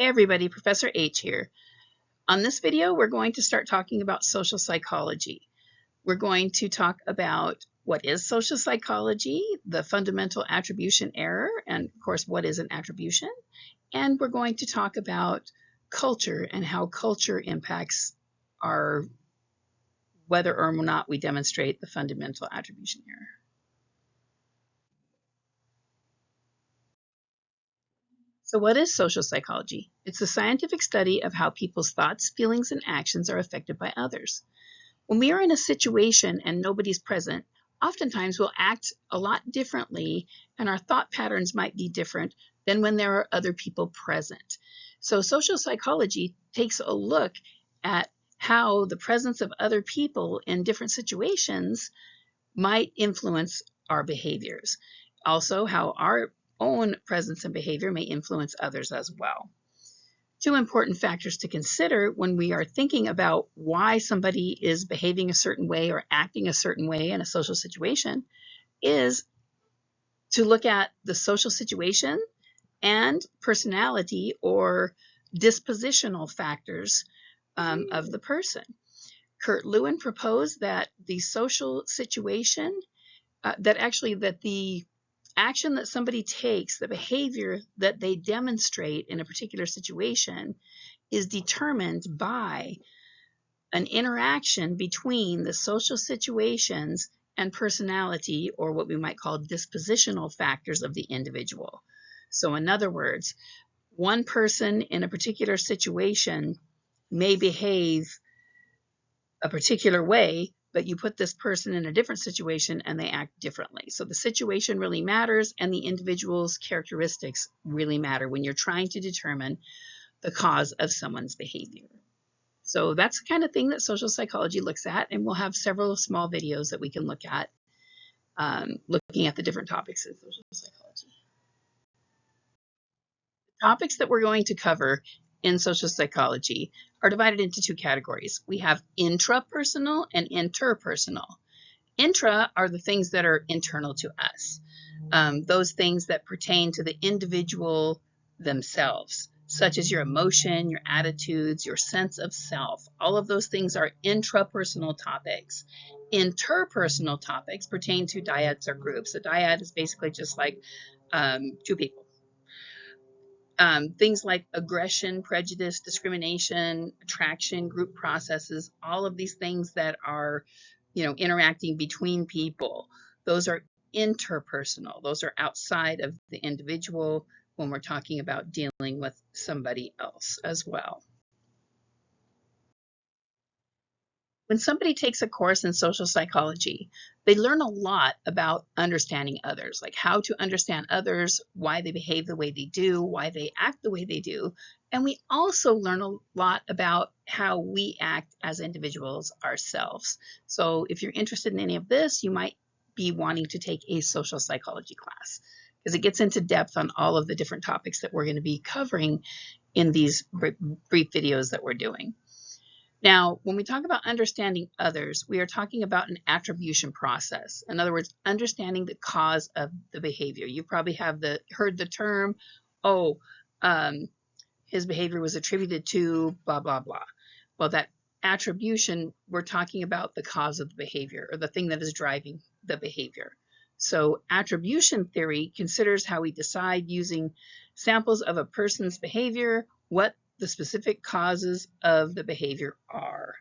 Hey everybody, Professor H here. On this video, we're going to start talking about social psychology. We're going to talk about what is social psychology, the fundamental attribution error, and of course, what is an attribution. And we're going to talk about culture and how culture impacts our whether or not we demonstrate the fundamental attribution error. So what is social psychology? It's the scientific study of how people's thoughts, feelings, and actions are affected by others. When we are in a situation and nobody's present, oftentimes we'll act a lot differently and our thought patterns might be different than when there are other people present. So social psychology takes a look at how the presence of other people in different situations might influence our behaviors. Also, how our own presence and behavior may influence others as well. Two important factors to consider when we are thinking about why somebody is behaving a certain way or acting a certain way in a social situation is to look at the social situation and personality or dispositional factors of the person. Kurt Lewin proposed that the social situation, that the action that somebody takes, the behavior that they demonstrate in a particular situation, is determined by an interaction between the social situations and personality, or what we might call dispositional factors of the individual. So in other words, one person in a particular situation may behave a particular way, but you put this person in a different situation and they act differently. So the situation really matters and the individual's characteristics really matter when you're trying to determine the cause of someone's behavior. So that's the kind of thing that social psychology looks at, and we'll have several small videos that we can look at looking at the different topics in social psychology. The topics that we're going to cover in social psychology are divided into two categories. We have intrapersonal and interpersonal. Intra are the things that are internal to us, those things that pertain to the individual themselves, such as your emotion, your attitudes, your sense of self. All of those things are intrapersonal topics. Interpersonal topics pertain to dyads or groups. A dyad is basically just like two people. Things like aggression, prejudice, discrimination, attraction, group processes, all of these things that are, interacting between people, those are interpersonal. Those are outside of the individual when we're talking about dealing with somebody else as well. When somebody takes a course in social psychology, they learn a lot about understanding others, like how to understand others, why they behave the way they do, why they act the way they do. And we also learn a lot about how we act as individuals ourselves. So if you're interested in any of this, you might be wanting to take a social psychology class, because it gets into depth on all of the different topics that we're going to be covering in these brief videos that we're doing. Now, when we talk about understanding others, we are talking about an attribution process. In other words, understanding the cause of the behavior. You probably have heard the term, his behavior was attributed to blah, blah, blah. Well, that attribution, we're talking about the cause of the behavior, or the thing that is driving the behavior. So attribution theory considers how we decide using samples of a person's behavior, what the specific causes of the behavior are.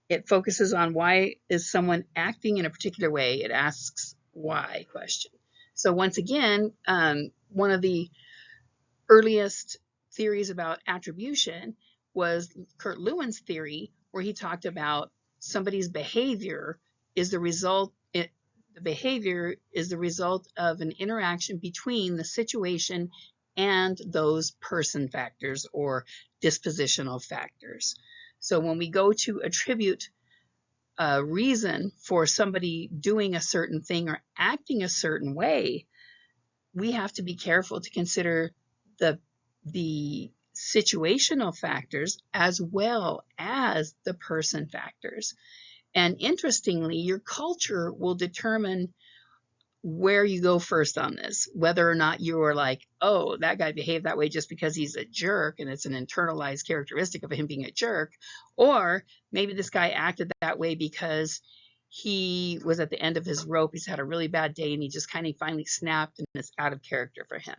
It focuses on why is someone acting in a particular way. It asks why question. So once again, one of the earliest theories about attribution was Kurt Lewin's theory, where he talked about somebody's behavior is the result. The behavior is the result of an interaction between the situation and those person factors or dispositional factors. So when we go to attribute a reason for somebody doing a certain thing or acting a certain way, we have to be careful to consider the situational factors as well as the person factors. And interestingly, your culture will determine where you go first on this, whether or not you're like, oh, that guy behaved that way just because he's a jerk and it's an internalized characteristic of him being a jerk, or maybe this guy acted that way because he was at the end of his rope, he's had a really bad day and he just kind of finally snapped and it's out of character for him.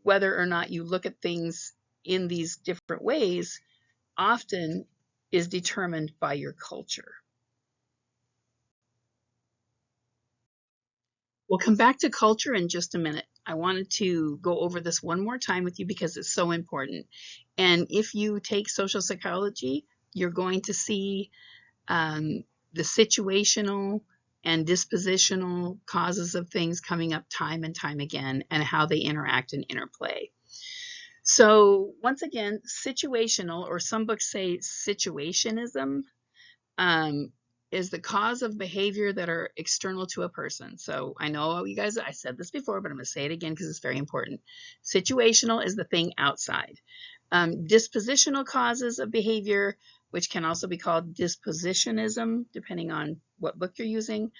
Whether or not you look at things in these different ways often is determined by your culture. We'll come back to culture in just a minute. I wanted to go over this one more time with you because it's so important. And if you take social psychology, you're going to see the situational and dispositional causes of things coming up time and time again and how they interact and interplay. So once again, situational, or some books say situationism, is the cause of behavior that are external to a person. So I know you guys, I said this before, but I'm going to say it again because it's very important. Situational is the thing outside. Dispositional causes of behavior, which can also be called dispositionism, depending on what book you're using,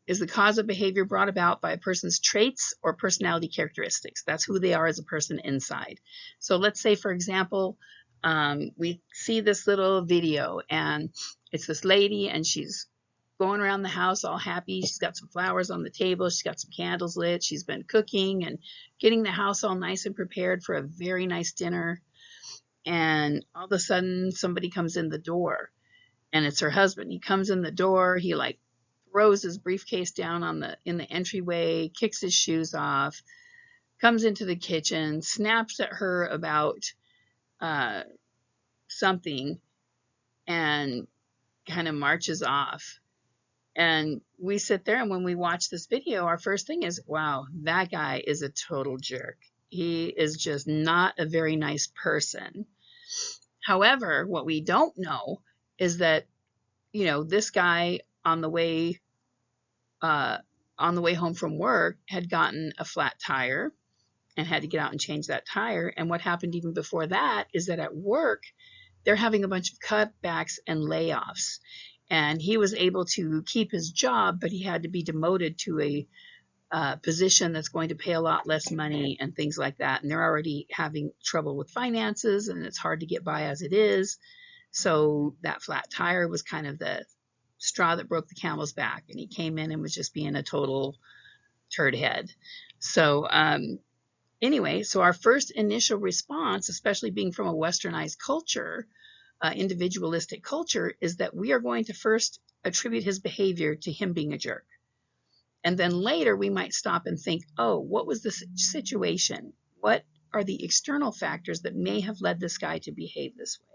is the cause of behavior brought about by a person's traits or personality characteristics. That's who they are as a person inside. So let's say, for example, we see this little video and it's this lady and she's going around the house all happy. She's got some flowers on the table. She's got some candles lit. She's been cooking and getting the house all nice and prepared for a very nice dinner. And all of a sudden somebody comes in the door and it's her husband. He comes in the door. He like throws his briefcase down in the entryway, kicks his shoes off, comes into the kitchen, snaps at her about something, and kind of marches off. And we sit there, and when we watch this video, our first thing is, wow, that guy is a total jerk. He is just not a very nice person. However, what we don't know is that, this guy on the way home from work had gotten a flat tire and had to get out and change that tire. And what happened even before that is that at work, they're having a bunch of cutbacks and layoffs. And he was able to keep his job, but he had to be demoted to a position that's going to pay a lot less money and things like that. And they're already having trouble with finances and it's hard to get by as it is. So that flat tire was kind of the straw that broke the camel's back. And he came in and was just being a total turd head. So anyway, so our first initial response, especially being from a westernized culture, individualistic culture, is that we are going to first attribute his behavior to him being a jerk. And then later we might stop and think, oh, what was the situation? What are the external factors that may have led this guy to behave this way?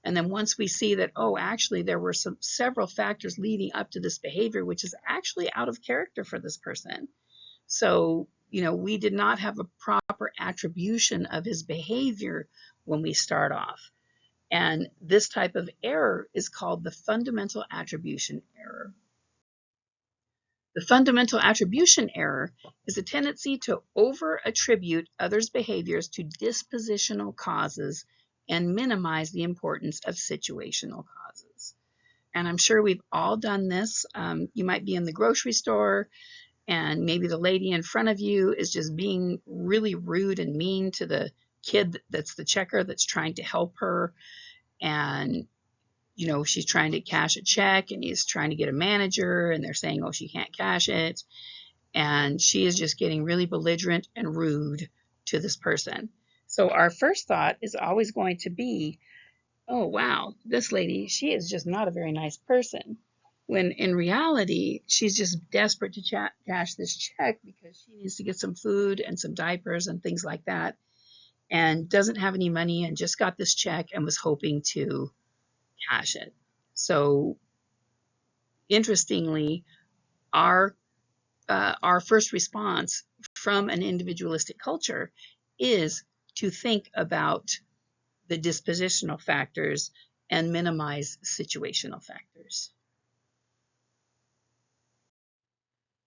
And then once we see that, oh, actually there were several factors leading up to this behavior, which is actually out of character for this person. So, we did not have a proper attribution of his behavior when we start off. And this type of error is called the fundamental attribution error. The fundamental attribution error is a tendency to over-attribute others' behaviors to dispositional causes and minimize the importance of situational causes. And I'm sure we've all done this. You might be in the grocery store and maybe the lady in front of you is just being really rude and mean to the kid that's the checker that's trying to help her. And, she's trying to cash a check and he's trying to get a manager and they're saying, oh, she can't cash it. And she is just getting really belligerent and rude to this person. So our first thought is always going to be, oh, wow, this lady, she is just not a very nice person. When in reality, she's just desperate to cash this check because she needs to get some food and some diapers and things like that, and doesn't have any money and just got this check and was hoping to cash it. So interestingly, our first response from an individualistic culture is to think about the dispositional factors and minimize situational factors.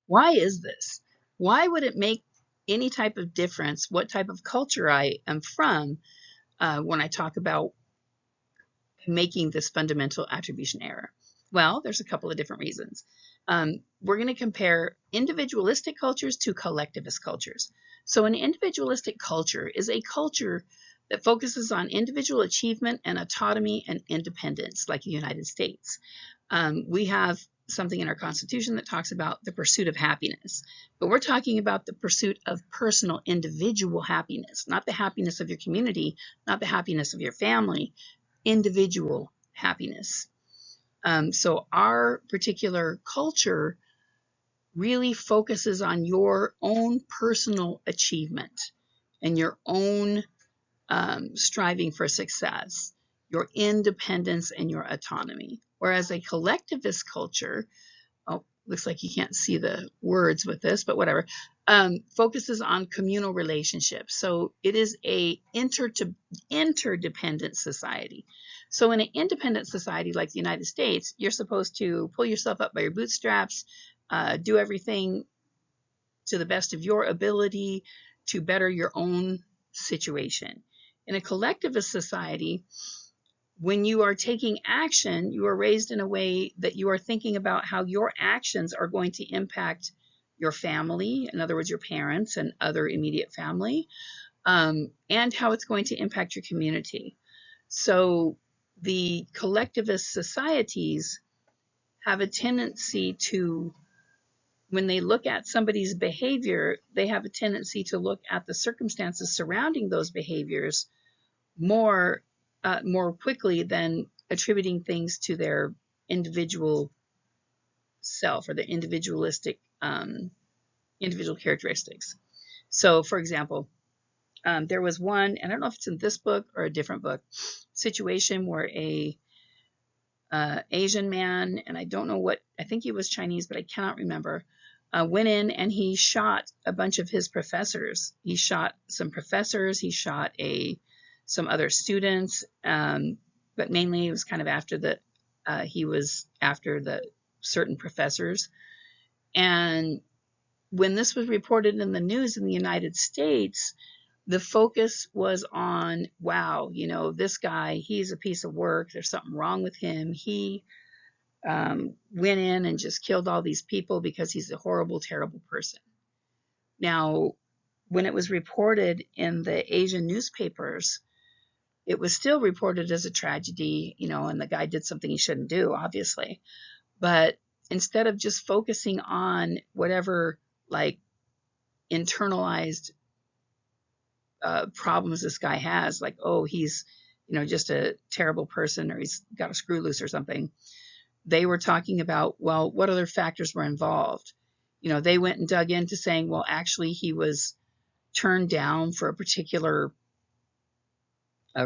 Why is this? Why would it make any type of difference what type of culture I am from when I talk about making this fundamental attribution error? Well, there's a couple of different reasons. we're going to compare individualistic cultures to collectivist cultures. So an individualistic culture is a culture that focuses on individual achievement and autonomy and independence, like the United States. We have something in our Constitution that talks about the pursuit of happiness, but we're talking about the pursuit of personal individual happiness, not the happiness of your community, not the happiness of your family, individual happiness. So our particular culture really focuses on your own personal achievement and your own striving for success, your independence and your autonomy. Whereas a collectivist culture, oh, looks like you can't see the words with this, but whatever, focuses on communal relationships. So it is a interdependent society. So in an independent society like the United States, you're supposed to pull yourself up by your bootstraps, do everything to the best of your ability to better your own situation. In a collectivist society, when you are taking action, you are raised in a way that you are thinking about how your actions are going to impact your family, in other words, your parents and other immediate family, and how it's going to impact your community. So the collectivist societies have a tendency to, when they look at somebody's behavior, they have a tendency to look at the circumstances surrounding those behaviors more quickly than attributing things to their individual self or their individualistic individual characteristics. So, for example, there was one, and I don't know if it's in this book or a different book, situation where a Asian man, and I don't know what, I think he was Chinese, but I cannot remember, went in and he shot a bunch of his professors. He shot some professors, he shot some other students, but mainly it was kind of after he was after the certain professors. And when this was reported in the news in the United States, the focus was on, wow, this guy, he's a piece of work. There's something wrong with him. He went in and just killed all these people because he's a horrible, terrible person. Now, when it was reported in the Asian newspapers, it was still reported as a tragedy, and the guy did something he shouldn't do, obviously. But instead of just focusing on whatever internalized problems this guy has, like, oh, he's just a terrible person, or he's got a screw loose or something, they were talking about, well, what other factors were involved. They went and dug into saying, well, actually he was turned down for a particular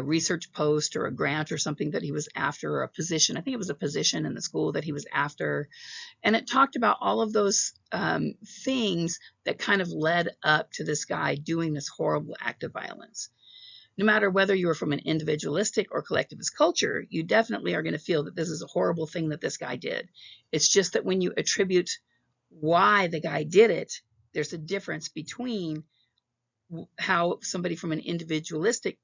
research post or a grant or something that he was after, or a position. I think it was a position in the school that he was after. And it talked about all of those things that kind of led up to this guy doing this horrible act of violence. No matter whether you are from an individualistic or collectivist culture, you definitely are going to feel that this is a horrible thing that this guy did. It's just that when you attribute why the guy did it, there's a difference between how somebody from an individualistic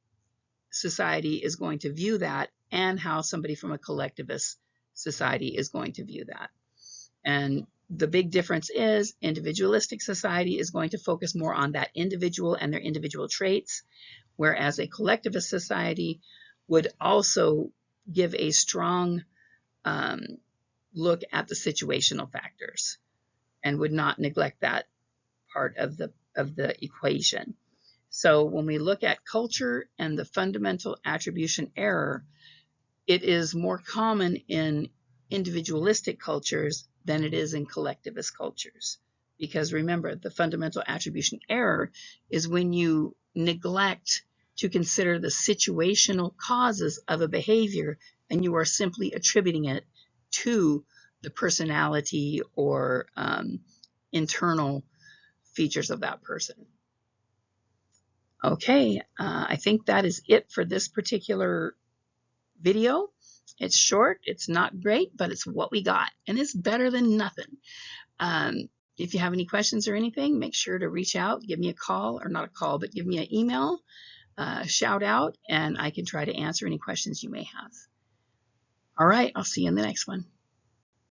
society is going to view that and how somebody from a collectivist society is going to view that. And the big difference is individualistic society is going to focus more on that individual and their individual traits, whereas a collectivist society would also give a strong look at the situational factors and would not neglect that part of the equation. So when we look at culture and the fundamental attribution error, it is more common in individualistic cultures than it is in collectivist cultures. Because remember, the fundamental attribution error is when you neglect to consider the situational causes of a behavior and you are simply attributing it to the personality or internal features of that person. Okay, I think that is it for this particular video. It's short, it's not great, but it's what we got, and it's better than nothing. If you have any questions or anything, make sure to reach out, give me a call, or not a call, but give me an email, shout out, and I can try to answer any questions you may have. All right, I'll see you in the next one.